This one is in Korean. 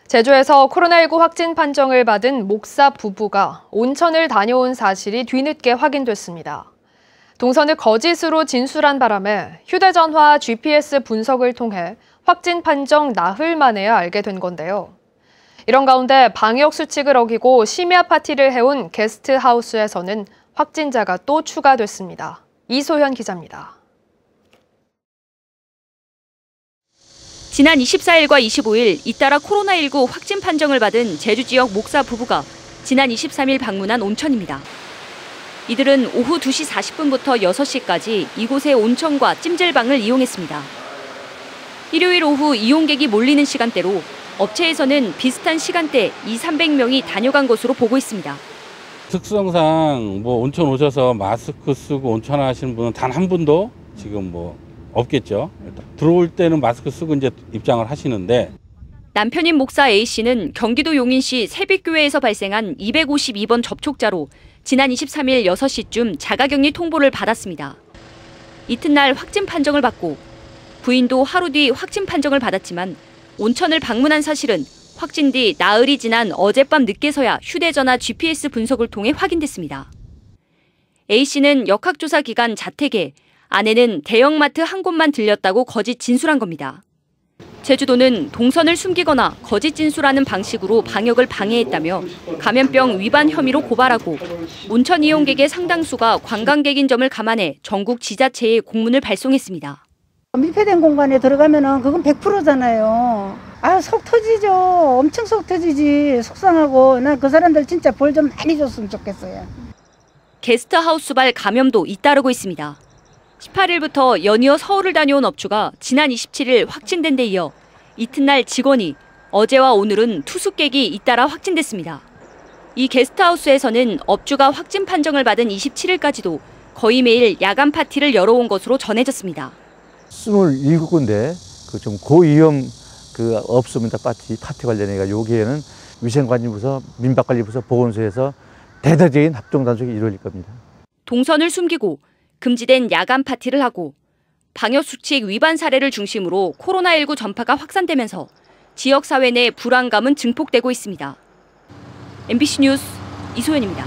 제주에서 코로나19 확진 판정을 받은 목사 부부가 온천을 다녀온 사실이 뒤늦게 확인됐습니다. 동선을 거짓으로 진술한 바람에 휴대전화 GPS 분석을 통해 확진 판정 나흘 만에야 알게 된 건데요. 이런 가운데 방역 수칙을 어기고 심야 파티를 해온 게스트하우스에서는 확진자가 또 추가됐습니다. 이소현 기자입니다. 지난 24일과 25일 잇따라 코로나19 확진 판정을 받은 제주 지역 목사 부부가 지난 23일 방문한 온천입니다. 이들은 오후 2시 40분부터 6시까지 이곳의 온천과 찜질방을 이용했습니다. 일요일 오후 이용객이 몰리는 시간대로 업체에서는 비슷한 시간대 200~300명이 다녀간 것으로 보고 있습니다. 특성상 온천 오셔서 마스크 쓰고 온천 하시는 분은 단 한 분도 지금 없겠죠. 들어올 때는 마스크 쓰고 이제 입장을 하시는데. 남편인 목사 A씨는 경기도 용인시 새빛교회에서 발생한 252번 접촉자로 지난 23일 6시쯤 자가격리 통보를 받았습니다. 이튿날 확진 판정을 받고 부인도 하루 뒤 확진 판정을 받았지만 온천을 방문한 사실은 확진 뒤 나흘이 지난 어젯밤 늦게서야 휴대전화 GPS 분석을 통해 확인됐습니다. A씨는 역학조사 기간 자택에, 아내는 대형마트 한 곳만 들렸다고 거짓 진술한 겁니다. 제주도는 동선을 숨기거나 거짓 진술하는 방식으로 방역을 방해했다며 감염병 위반 혐의로 고발하고 온천 이용객의 상당수가 관광객인 점을 감안해 전국 지자체에 공문을 발송했습니다. 밀폐된 공간에 들어가면은 그건 100%잖아요. 속 터지죠. 엄청 속 터지지. 속상하고 난 그 사람들 진짜 벌 좀 많이 줬으면 좋겠어요. 게스트하우스발 감염도 잇따르고 있습니다. 18일부터 연이어 서울을 다녀온 업주가 지난 27일 확진된 데 이어 이튿날 직원이 어제와 오늘은 투숙객이 잇따라 확진됐습니다. 이 게스트하우스에서는 업주가 확진 판정을 받은 27일까지도 거의 매일 야간 파티를 열어온 것으로 전해졌습니다. 27군데 좀 고위험 업소입니다. 파티 관련해가 여기에는 위생관리부서, 민박관리부서, 보건소에서 대대적인 합동단속이 이루어질 겁니다. 동선을 숨기고 금지된 야간 파티를 하고 방역수칙 위반 사례를 중심으로 코로나19 전파가 확산되면서 지역사회 내 불안감은 증폭되고 있습니다. MBC 뉴스 이소연입니다.